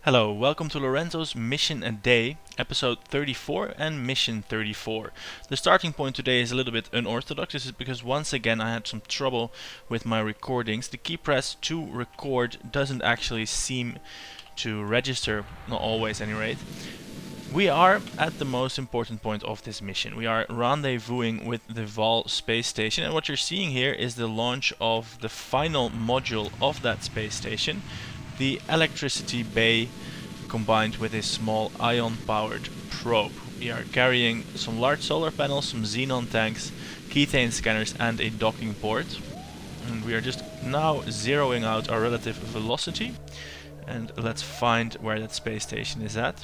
Hello, welcome to Lorenzo's Mission a Day, episode 34 and mission 34. The starting point today is a little bit unorthodox. This is because once again I had some trouble with my recordings. The key press to record doesn't actually seem to register, not always at any rate. We are at the most important point of this mission. We are rendezvousing with the Kerbal Space Station, and what you're seeing here is the launch of the final module of that space station, the electricity bay combined with a small ion-powered probe. We are carrying some large solar panels, some xenon tanks, keytane scanners and a docking port. And we are just now zeroing out our relative velocity. And let's find where that space station is at.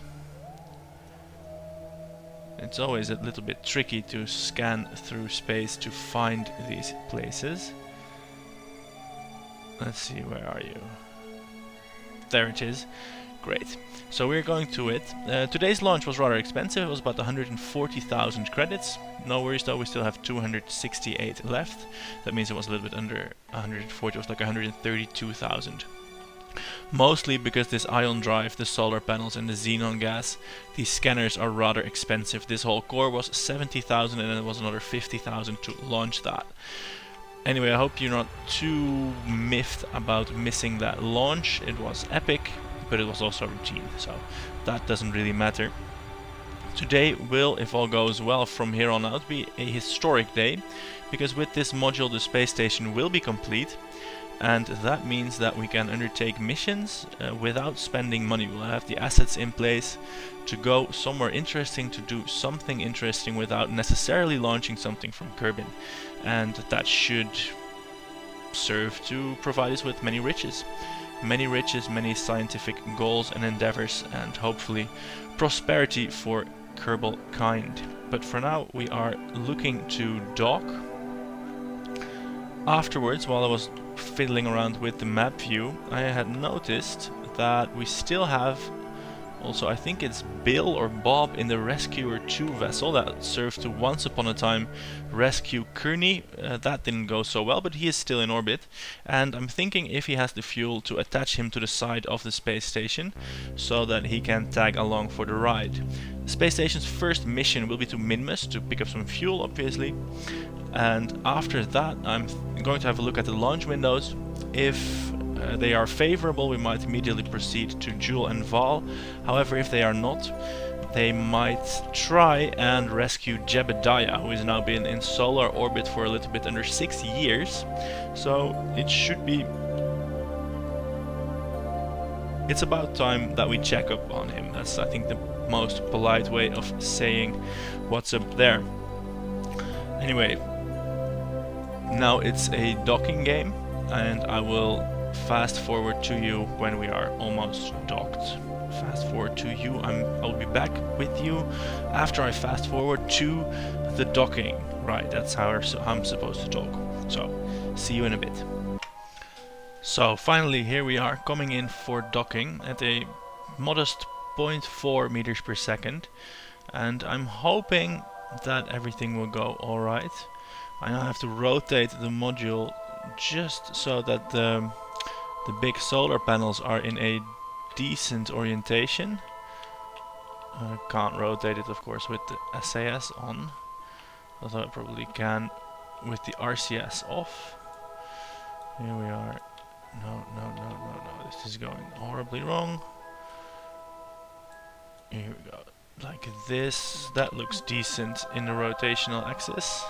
It's always a little bit tricky to scan through space to find these places. Let's see, where are you? There it is. Great. So we're going to it. Today's launch was rather expensive. It was about 140,000 credits. No worries though, we still have 268 left. That means it was a little bit under 140, it was like 132,000. Mostly because this ion drive, the solar panels and the xenon gas, these scanners are rather expensive. This whole core was 70,000 and then it was another 50,000 to launch that. Anyway, I hope you're not too miffed about missing that launch. It was epic, but it was also routine, so that doesn't really matter. Today will, if all goes well from here on out, be a historic day, because with this module the space station will be complete, and that means that we can undertake missions without spending money. We'll have the assets in place to go somewhere interesting, to do something interesting without necessarily launching something from Kerbin. And that should serve to provide us with many riches. Many scientific goals and endeavors, and hopefully prosperity for Kerbal kind. But for now we are looking to dock. Afterwards, while I was fiddling around with the map view, I had noticed that we still have also, I think it's Bill or Bob in the Rescuer 2 vessel that served to once upon a time rescue Kearney. That didn't go so well, but he is still in orbit, and I'm thinking if he has the fuel to attach him to the side of the space station so that he can tag along for the ride. The space station's first mission will be to Minmus to pick up some fuel, obviously, and after that I'm going to have a look at the launch windows. If they are favorable, we might immediately proceed to Jewel and Val. However, if they are not, they might try and rescue Jebediah, who has now been in solar orbit for a little bit under 6 years. So it should be... it's about time that we check up on him. That's, I think, the most polite way of saying what's up there. Anyway, now it's a docking game, and I will fast forward to you when we are almost docked. Fast forward to you. I'll be back with you after I fast forward to the docking. Right, that's how I'm supposed to talk. So, see you in a bit. So finally here we are coming in for docking at a modest 0.4 meters per second, and I'm hoping that everything will go alright. I now have to rotate the module just so that the big solar panels are in a decent orientation. I can't rotate it, of course, with the SAS on, although I probably can with the RCS off. Here we are. No, this is going horribly wrong. Here we go. Like this. That looks decent in the rotational axis.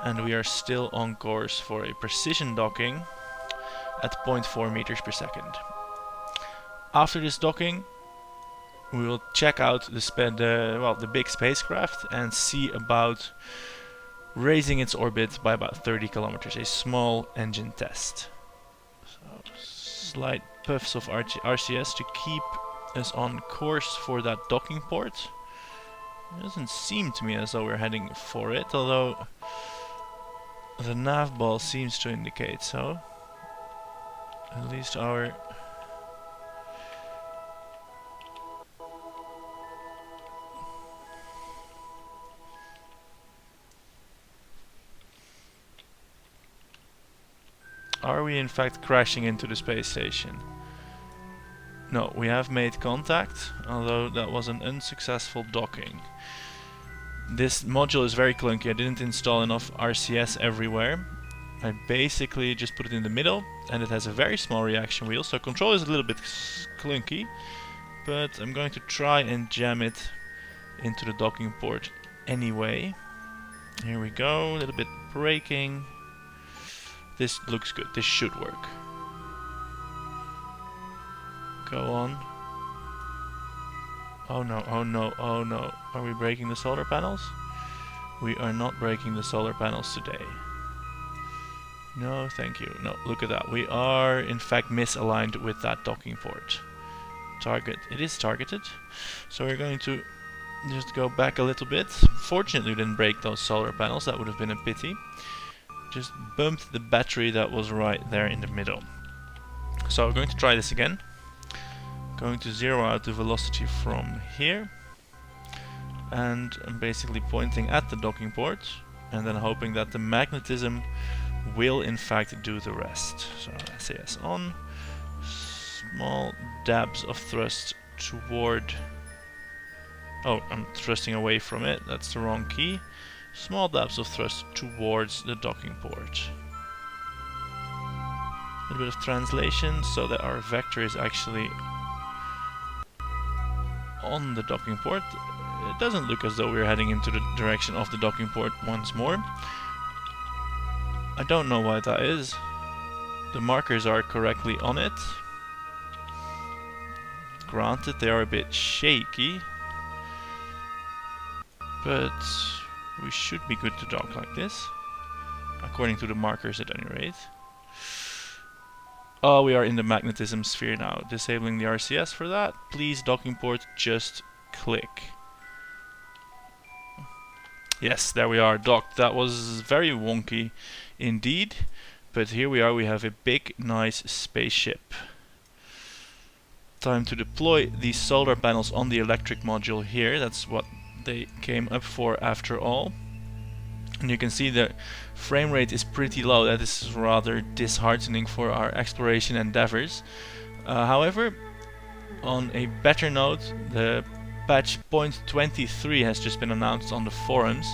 And we are still on course for a precision docking at 0.4 meters per second. After this docking, we will check out the big spacecraft and see about raising its orbit by about 30 kilometers, a small engine test. So, slight puffs of RCS to keep us on course for that docking port. It doesn't seem to me as though we're heading for it, although the nav ball seems to indicate so. At least our... Are we in fact crashing into the space station? No, we have made contact, although that was an unsuccessful docking. This module is very clunky. I didn't install enough RCS everywhere. I basically just put it in the middle, and it has a very small reaction wheel, so control is a little bit clunky, but I'm going to try and jam it into the docking port anyway. Here we go, a little bit braking. This looks good, this should work. Go on. Oh no, oh no, oh no. Are we breaking the solar panels? We are not breaking the solar panels today. No, thank you. No, look at that. We are in fact misaligned with that docking port. Target, it is targeted. So we're going to just go back a little bit. Fortunately we didn't break those solar panels, that would have been a pity. Just bumped the battery that was right there in the middle. So we're going to try this again. Going to zero out the velocity from here, and I'm basically pointing at the docking port and then hoping that the magnetism will in fact do the rest. So SAS on, small dabs of thrust toward, oh, I'm thrusting away from it, that's the wrong key. Small dabs of thrust towards the docking port. A little bit of translation so that our vector is actually on the docking port. It doesn't look as though we're heading into the direction of the docking port once more. I don't know why that is. The markers are correctly on it. Granted, they are a bit shaky, but we should be good to dock like this, according to the markers at any rate. Oh, we are in the magnetism sphere now. Disabling the RCS for that. Please, docking port, just click. Yes, there we are, docked. That was very wonky indeed. But here we are, we have a big, nice spaceship. Time to deploy these solar panels on the electric module here. That's what they came up for after all. And you can see the frame rate is pretty low. That is rather disheartening for our exploration endeavors. However, on a better note, the patch 0.23 has just been announced on the forums.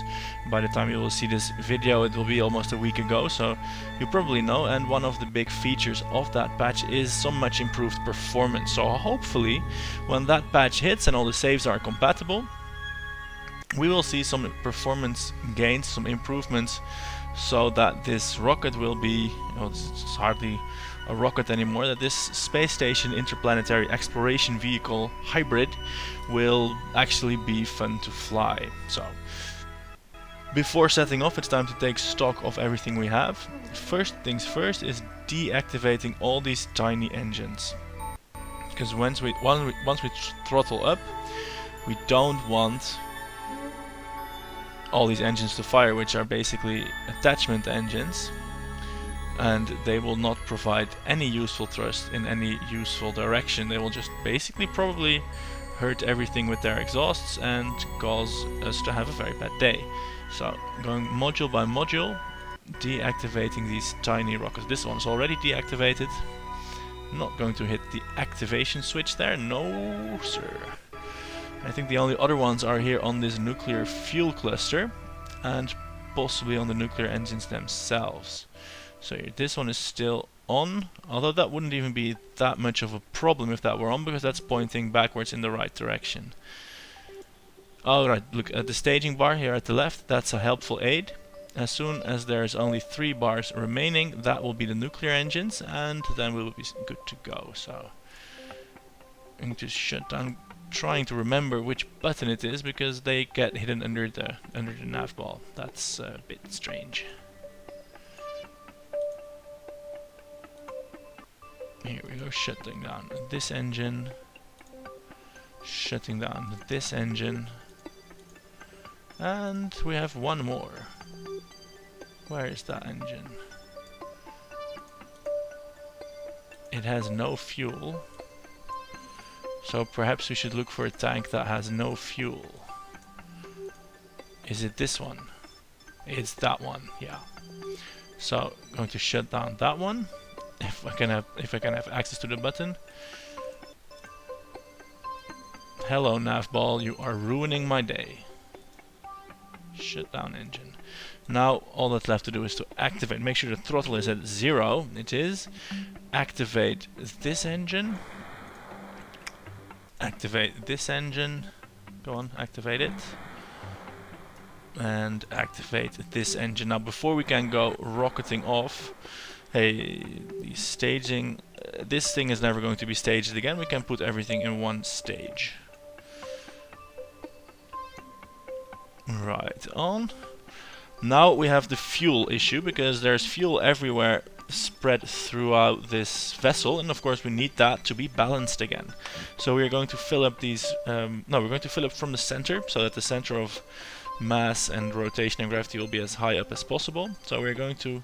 By the time you will see this video, it will be almost a week ago, so you probably know. And one of the big features of that patch is some much improved performance. So hopefully, when that patch hits and all the saves are compatible, we will see some performance gains, some improvements, so that this rocket will be, it's hardly a rocket anymore, that this space station interplanetary exploration vehicle hybrid will actually be fun to fly. So, before setting off, it's time to take stock of everything we have. First things first is deactivating all these tiny engines, because once we throttle up, we don't want all these engines to fire, which are basically attachment engines, and they will not provide any useful thrust in any useful direction. They will just basically probably hurt everything with their exhausts and cause us to have a very bad day. So going module by module, deactivating these tiny rockets. This one's already deactivated. Not going to hit the activation switch there, no sir. I think the only other ones are here on this nuclear fuel cluster and possibly on the nuclear engines themselves. So here, this one is still on, although that wouldn't even be that much of a problem if that were on, because that's pointing backwards in the right direction. Alright, look at the staging bar here at the left, that's a helpful aid. As soon as there's only 3 bars remaining, that will be the nuclear engines, and then we'll be good to go. So I'm going to shut down, trying to remember which button it is, because they get hidden under the nav ball. That's a bit strange. Here we go, shutting down this engine, shutting down this engine, and we have one more. Where is that engine? It has no fuel. So perhaps we should look for a tank that has no fuel. Is it this one? It's that one, yeah. So I'm going to shut down that one. If I can have access to the button. Hello, navball, you are ruining my day. Shut down engine. Now all that's left to do is to activate. Make sure the throttle is at 0. It is. Activate this engine. Activate this engine. Go on, activate it. And activate this engine. Now before we can go rocketing off, hey, the staging, this thing is never going to be staged again. We can put everything in one stage. Right on. Now we have the fuel issue, because there's fuel everywhere spread throughout this vessel, and of course we need that to be balanced again. So we're going to fill up these, we're going to fill up from the center, so that the center of mass and rotation and gravity will be as high up as possible. So we're going to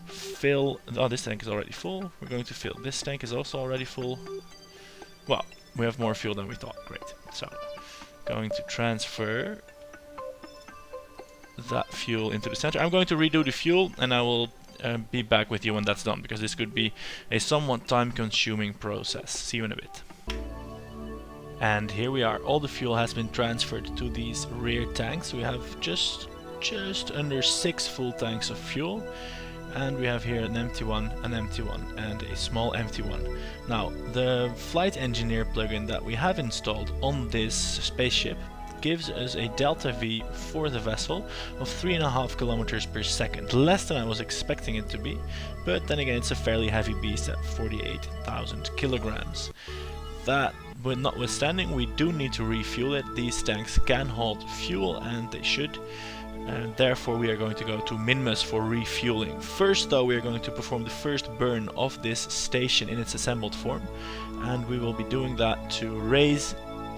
fill, oh, this tank is already full. We're going to fill, this tank is also already full. Well, we have more fuel than we thought, great. So, going to transfer that fuel into the center. I'm going to redo the fuel, and I will be back with you when that's done, because this could be a somewhat time-consuming process. See you in a bit. And here we are. All the fuel has been transferred to these rear tanks. We have just under 6 full tanks of fuel, and we have here an empty one, and a small empty one. Now, the flight engineer plugin that we have installed on this spaceship gives us a delta V for the vessel of 3.5 kilometers per second, less than I was expecting it to be, but then again it's a fairly heavy beast at 48,000 kilograms. That notwithstanding, we do need to refuel it. These tanks can hold fuel, and they should, and therefore we are going to go to Minmus for refueling. First though, we are going to perform the first burn of this station in its assembled form, and we will be doing that to raise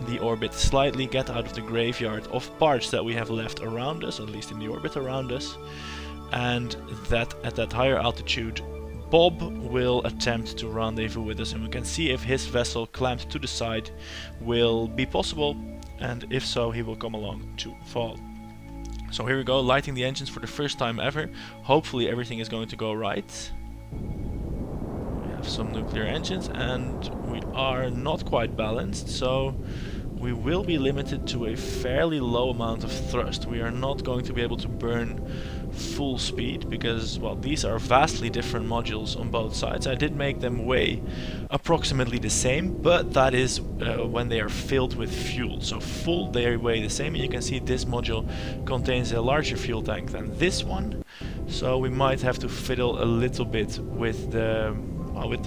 the orbit slightly, get out of the graveyard of parts that we have left around us, at least in the orbit around us, and that at that higher altitude Bob will attempt to rendezvous with us, and we can see if his vessel clamped to the side will be possible, and if so, he will come along to fall. So here we go, lighting the engines for the first time ever. Hopefully everything is going to go right. We have some nuclear engines, and we are not quite balanced, so we will be limited to a fairly low amount of thrust. We are not going to be able to burn full speed, because, well, these are vastly different modules on both sides. I did make them weigh approximately the same, but that is when they are filled with fuel. So full, they weigh the same, and you can see this module contains a larger fuel tank than this one. So we might have to fiddle a little bit with the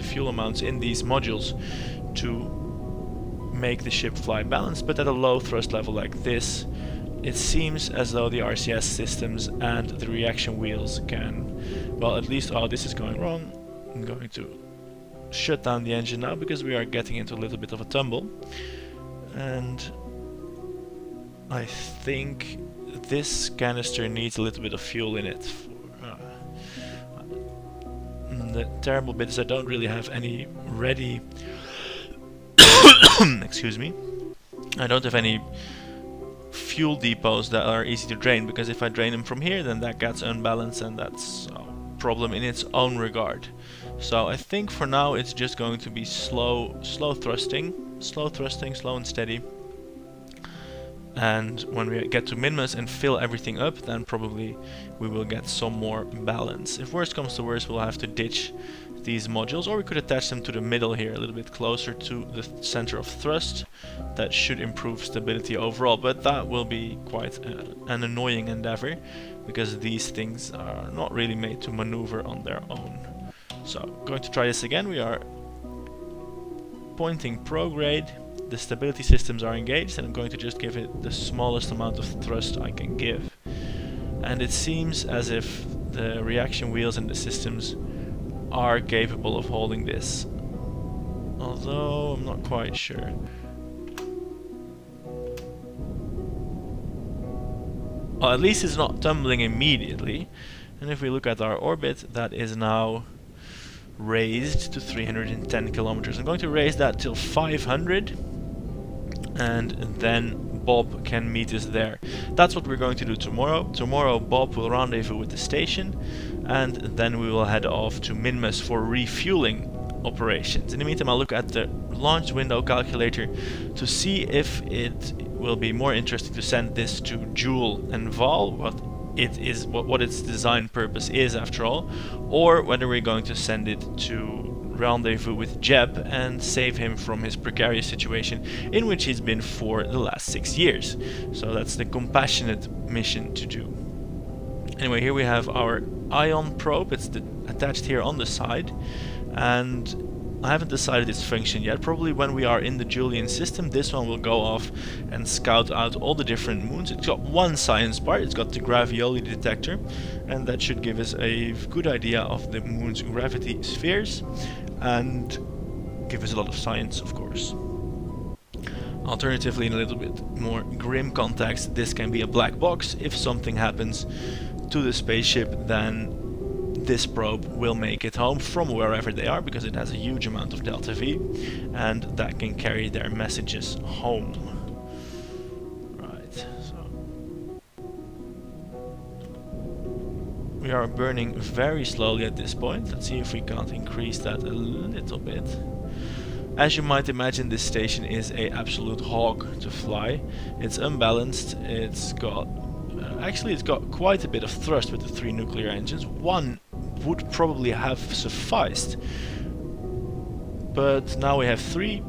fuel amounts in these modules to make the ship fly balanced, but at a low thrust level like this, it seems as though the RCS systems and the reaction wheels can, well, at least, oh, this is going wrong. I'm going to shut down the engine now, because we are getting into a little bit of a tumble, and I think this canister needs a little bit of fuel in it. The terrible bit is I don't really have any ready excuse me, I don't have any fuel depots that are easy to drain, because if I drain them from here, then that gets unbalanced, and that's a problem in its own regard. So I think for now it's just going to be slow thrusting, slow and steady. And when we get to Minmus and fill everything up, then probably we will get some more balance. If worst comes to worst, we'll have to ditch these modules, or we could attach them to the middle here, a little bit closer to the center of thrust. That should improve stability overall, but that will be quite an annoying endeavor, because these things are not really made to maneuver on their own. So, going to try this again. We are pointing prograde. The stability systems are engaged, and I'm going to just give it the smallest amount of thrust I can give. And it seems as if the reaction wheels and the systems are capable of holding this, although I'm not quite sure. Well, at least it's not tumbling immediately, and if we look at our orbit, that is now raised to 310 kilometers. I'm going to raise that till 500, and then Bob can meet us there. That's what we're going to do tomorrow. Tomorrow Bob will rendezvous with the station, and then we will head off to Minmus for refueling operations. In the meantime, I'll look at the launch window calculator to see if it will be more interesting to send this to Joule and Val, what its design purpose is after all, or whether we're going to send it to rendezvous with Jeb and save him from his precarious situation in which he's been for the last 6 years. So that's the compassionate mission to do. Anyway, here we have our ion probe. It's attached here on the side, and I haven't decided its function yet. Probably when we are in the Julian system, this one will go off and scout out all the different moons. It's got one science part, it's got the gravioli detector, and that should give us a good idea of the moon's gravity spheres and give us a lot of science, of course. Alternatively, in a little bit more grim context, this can be a black box. If something happens to the spaceship, then this probe will make it home from wherever they are, because it has a huge amount of delta V, and that can carry their messages home. Right, so we are burning very slowly at this point. Let's see if we can't increase that a little bit. As you might imagine, this station is an absolute hog to fly. It's unbalanced. It's got actually it's got quite a bit of thrust with the 3 nuclear engines. One would probably have sufficed, but now we have 3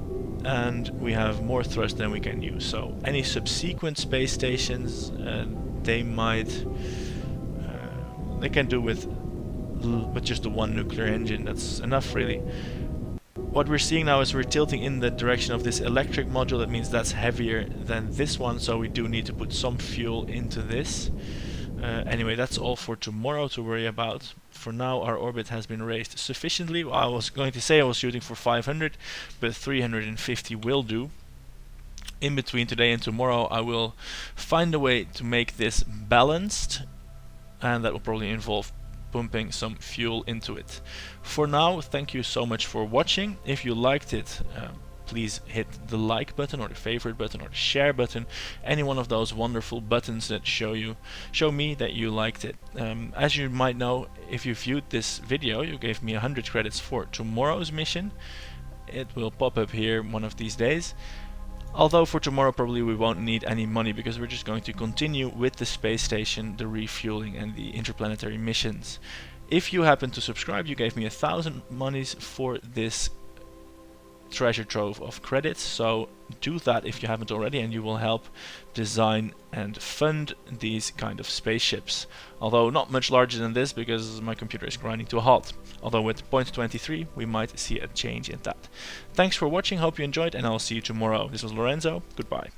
and we have more thrust than we can use. So any subsequent space stations, they can do with just the 1 nuclear engine. That's enough, really. What we're seeing now is we're tilting in the direction of this electric module. That means that's heavier than this one, so we do need to put some fuel into this. Anyway, that's all for tomorrow to worry about. For now, our orbit has been raised sufficiently. I was going to say I was shooting for 500, but 350 will do. In between today and tomorrow, I will find a way to make this balanced, and that will probably involve pumping some fuel into it. For now, thank you so much for watching. If you liked it, please hit the like button or the favorite button or the share button, any one of those wonderful buttons that show me that you liked it. As you might know, if you viewed this video, you gave me 100 credits for tomorrow's mission. It will pop up here one of these days. Although for tomorrow probably we won't need any money, because we're just going to continue with the space station, the refueling and the interplanetary missions. If you happen to subscribe, you gave me 1,000 monies for this treasure trove of credits, so do that if you haven't already, and you will help design and fund these kind of spaceships. Although not much larger than this, because my computer is grinding to a halt. Although with 0.23 we might see a change in that. Thanks for watching, hope you enjoyed, and I'll see you tomorrow. This was Lorenzo, goodbye.